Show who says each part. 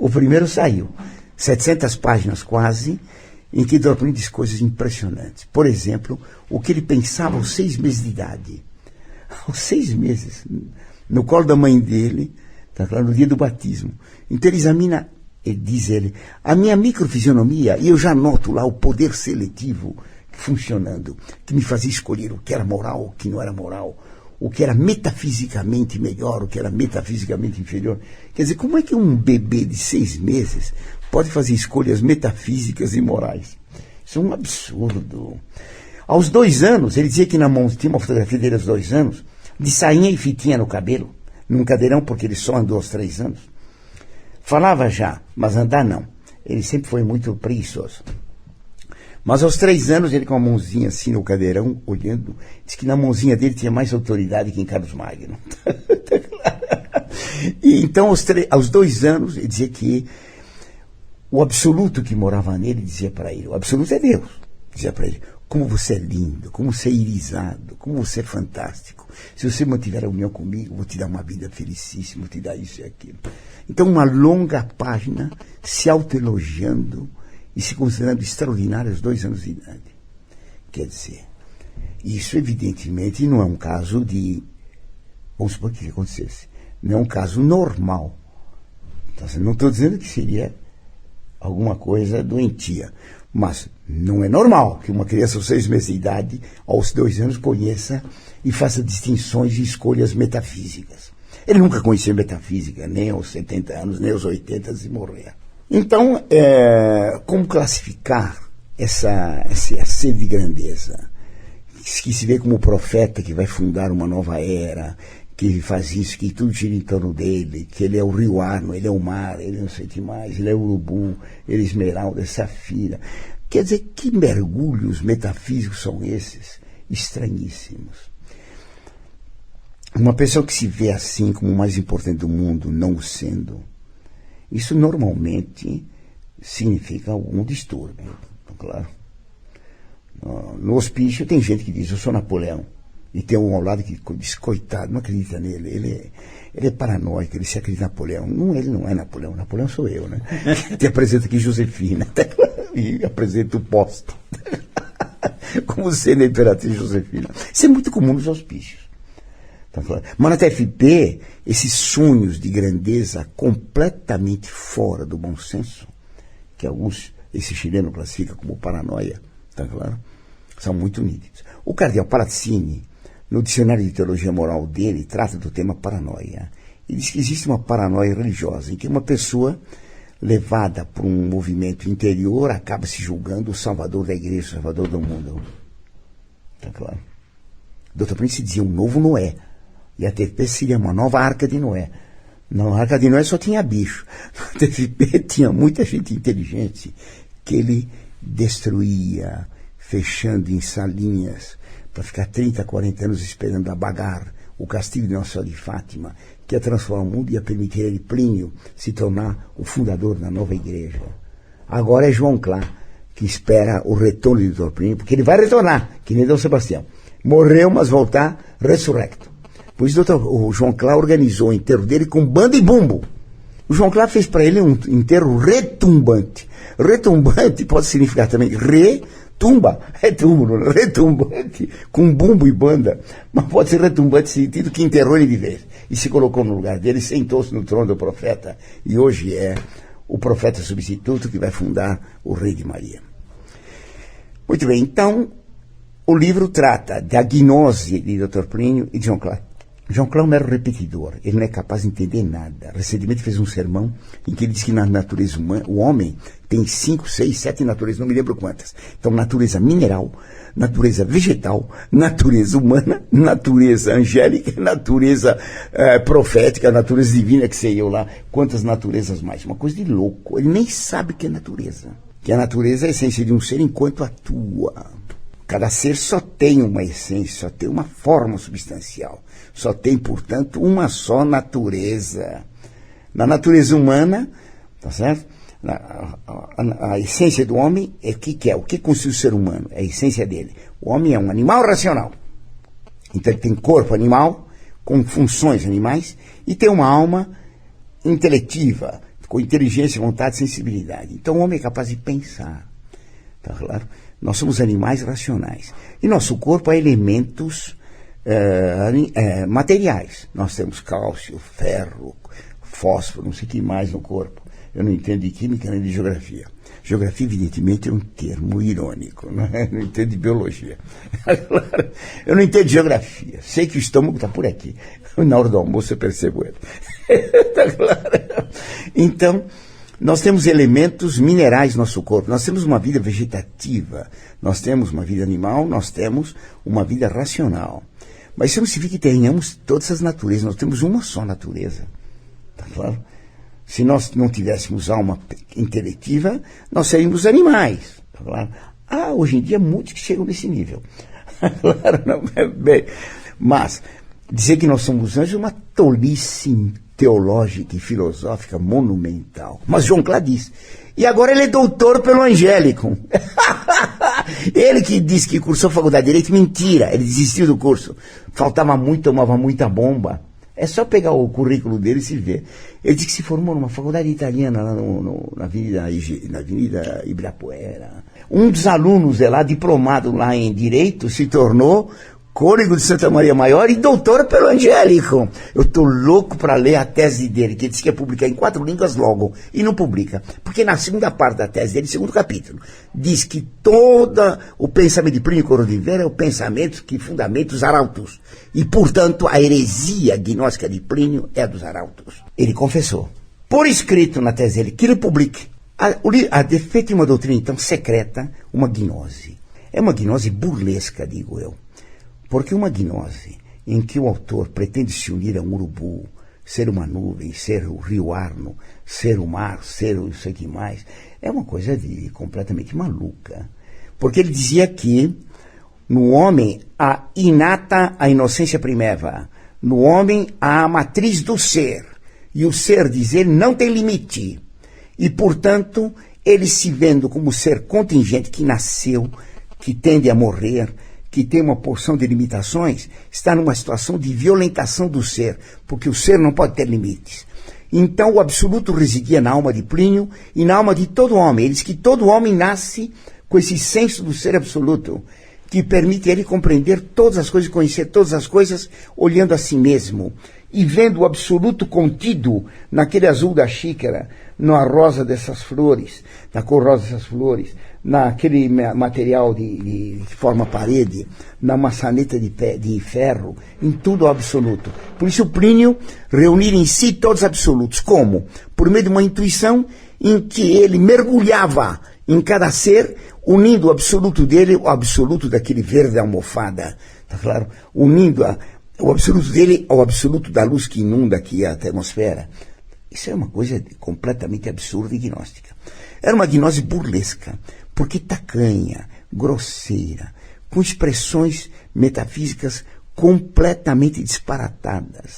Speaker 1: O primeiro saiu, 700 páginas quase, em que Dr. diz coisas impressionantes. Por exemplo, o que ele pensava aos 6 meses de idade. Aos 6 meses, no colo da mãe dele, tá claro, no dia do batismo. Então ele examina, diz ele, a minha microfisionomia, e eu já noto lá o poder seletivo funcionando, que me fazia escolher o que era moral, o que não era moral, o que era metafisicamente melhor, o que era metafisicamente inferior. Quer dizer, como é que um bebê de 6 meses pode fazer escolhas metafísicas e morais? Isso é um absurdo. Aos 2 anos, ele dizia que na mão tinha uma fotografia dele aos 2 anos, de sainha e fitinha no cabelo, num cadeirão, porque ele só andou aos 3 anos. Falava já, mas andar não. Ele sempre foi muito preguiçoso. Mas aos 3 anos, ele com a mãozinha assim no cadeirão, olhando, disse que na mãozinha dele tinha mais autoridade que em Carlos Magno. E então, aos 2 anos, ele dizia que o absoluto que morava nele dizia para ele, o absoluto é Deus, dizia para ele, como você é lindo, como você é irisado, como você é fantástico. Se você mantiver a união comigo, vou te dar uma vida felicíssima, vou te dar isso e aquilo. Então, uma longa página se autoelogiando e se considerando extraordinário aos 2 anos de idade. Quer dizer, isso evidentemente não é um caso de... Vamos supor que acontecesse. Não é um caso normal. Então, não estou dizendo que seria alguma coisa doentia. Mas não é normal que uma criança aos 6 meses de idade, aos 2 anos, conheça e faça distinções e escolhas metafísicas. Ele nunca conhecia metafísica, nem aos 70 anos, nem aos 80 antes de morrer. Então, como classificar essa sede de grandeza? Que se vê como o profeta que vai fundar uma nova era, que faz isso, que tudo gira em torno dele, que ele é o rio Arno, ele é o mar, ele não sei o que mais, ele é o urubu, ele é esmeralda, safira. Quer dizer, que mergulhos metafísicos são esses? Estranhíssimos. Uma pessoa que se vê assim como o mais importante do mundo, não o sendo, isso normalmente significa algum distúrbio, claro. No hospício tem gente que diz, eu sou Napoleão. E tem um ao lado que diz, coitado, não acredita nele. Ele é paranoico, ele se acredita em Napoleão. Não, ele não é Napoleão, Napoleão sou eu, né? Te apresento aqui Josefina. E apresento o posto. Como sendo a Imperatriz Josefina. Isso é muito comum nos hospícios. Mas na TFP, esses sonhos de grandeza completamente fora do bom senso, que esse chileno classifica como paranoia, tá claro? São muito nítidos. O cardeal Parazzini, no dicionário de teologia moral dele, trata do tema paranoia. E diz que existe uma paranoia religiosa, em que uma pessoa, levada por um movimento interior, acaba se julgando o salvador da igreja, o salvador do mundo. Tá claro? Dr. Prince dizia um novo Noé. E a TFP seria uma nova Arca de Noé. Na Arca de Noé só tinha bicho. Na TFP tinha muita gente inteligente que ele destruía, fechando em salinhas, para ficar 30, 40 anos esperando abagar o castigo de Nossa Senhora de Fátima, que ia transformar o mundo e ia permitir ele, Plínio, se tornar o fundador da nova igreja. Agora é João Clá, que espera o retorno de Dr. Plínio, porque ele vai retornar, que nem Dom Sebastião. Morreu, mas voltar ressurrecto. Por isso o João Clá organizou o enterro dele com banda e bumbo. O João Clá fez para ele um enterro retumbante. Retumbante pode significar também retumba, é túmulo, retumbante, com bumbo e banda. Mas pode ser retumbante no sentido que enterrou ele de vez. E se colocou no lugar dele, sentou-se no trono do profeta. E hoje é o profeta substituto que vai fundar o Rei de Maria. Muito bem, então o livro trata da gnose de Dr. Plínio e de João Clá. João Clá é um mero repetidor, ele não é capaz de entender nada. Recentemente fez um sermão em que ele diz que na natureza humana, o homem tem 5, 6, 7 naturezas, não me lembro quantas. Então, natureza mineral, natureza vegetal, natureza humana, natureza angélica, natureza profética, natureza divina, que sei eu lá, quantas naturezas mais. Uma coisa de louco, ele nem sabe o que é natureza. Que a natureza é a essência de um ser enquanto atua. Cada ser só tem uma essência, só tem uma forma substancial. Só tem, portanto, uma só natureza. Na natureza humana, tá certo? A essência do homem é o que é? O que constitui o ser humano? É a essência dele. O homem é um animal racional. Então ele tem corpo animal, com funções animais, e tem uma alma intelectiva, com inteligência, vontade, sensibilidade. Então o homem é capaz de pensar. Tá claro? Nós somos animais racionais. E nosso corpo há elementos materiais. Nós temos cálcio, ferro, fósforo, não sei o que mais no corpo. Eu não entendo de química nem de geografia. Geografia, evidentemente, é um termo irônico, não é? Eu não entendo de biologia. Eu não entendo de geografia. Sei que o estômago está por aqui. Na hora do almoço eu percebo ele. Tá claro? Então, nós temos elementos minerais no nosso corpo. Nós temos uma vida vegetativa. Nós temos uma vida animal. Nós temos uma vida racional. Mas isso não significa que tenhamos todas as naturezas. Nós temos uma só natureza. Tá claro? Se nós não tivéssemos alma intelectiva, nós seríamos animais. Tá claro? Hoje em dia, muitos que chegam nesse nível. Claro, não é bem. Mas dizer que nós somos anjos é uma tolice teológica e filosófica monumental. Mas João Clá diz. E agora ele é doutor pelo Angélico. Ele que disse que cursou faculdade de Direito, mentira, ele desistiu do curso. Faltava muito, tomava muita bomba. É só pegar o currículo dele e se ver. Ele disse que se formou numa faculdade italiana lá na Avenida Ibirapuera. Um dos alunos lá, diplomado lá em Direito, se tornou cônego de Santa Maria Maior e doutor pelo Angélico. Eu estou louco para ler a tese dele, que ele disse que ia publicar em 4 línguas logo, e não publica. Porque na segunda parte da tese dele, segundo capítulo, diz que todo o pensamento de Plínio Coroa de Oliveira é o pensamento que fundamenta os arautos. E, portanto, a heresia gnóstica de Plínio é a dos arautos. Ele confessou, por escrito na tese dele, que ele publique. A defeito de uma doutrina, então, secreta, uma gnose. É uma gnose burlesca, digo eu. Porque uma gnose em que o autor pretende se unir a um urubu, ser uma nuvem, ser o rio Arno, ser o mar, ser o não sei o que mais, é uma coisa completamente maluca. Porque ele dizia que no homem há inata a inocência primeva, no homem há a matriz do ser, e o ser, diz ele, não tem limite. E, portanto, ele se vendo como ser contingente que nasceu, que tende a morrer, que tem uma porção de limitações, está numa situação de violentação do ser, porque o ser não pode ter limites. Então o absoluto residia na alma de Plínio e na alma de todo homem. Ele diz que todo homem nasce com esse senso do ser absoluto, que permite ele compreender todas as coisas, conhecer todas as coisas, olhando a si mesmo e vendo o absoluto contido naquele azul da xícara, na rosa dessas flores, na cor rosa dessas flores, naquele material que forma parede, na maçaneta de ferro, em tudo absoluto. Por isso Plínio reunir em si todos os absolutos. Como? Por meio de uma intuição em que ele mergulhava em cada ser, unindo o absoluto dele ao absoluto daquele verde almofada. Tá claro? Unindo o absoluto dele ao absoluto da luz que inunda aqui a atmosfera. Isso é uma coisa completamente absurda e gnóstica. Era uma gnose burlesca, porque tacanha, grosseira, com expressões metafísicas completamente disparatadas.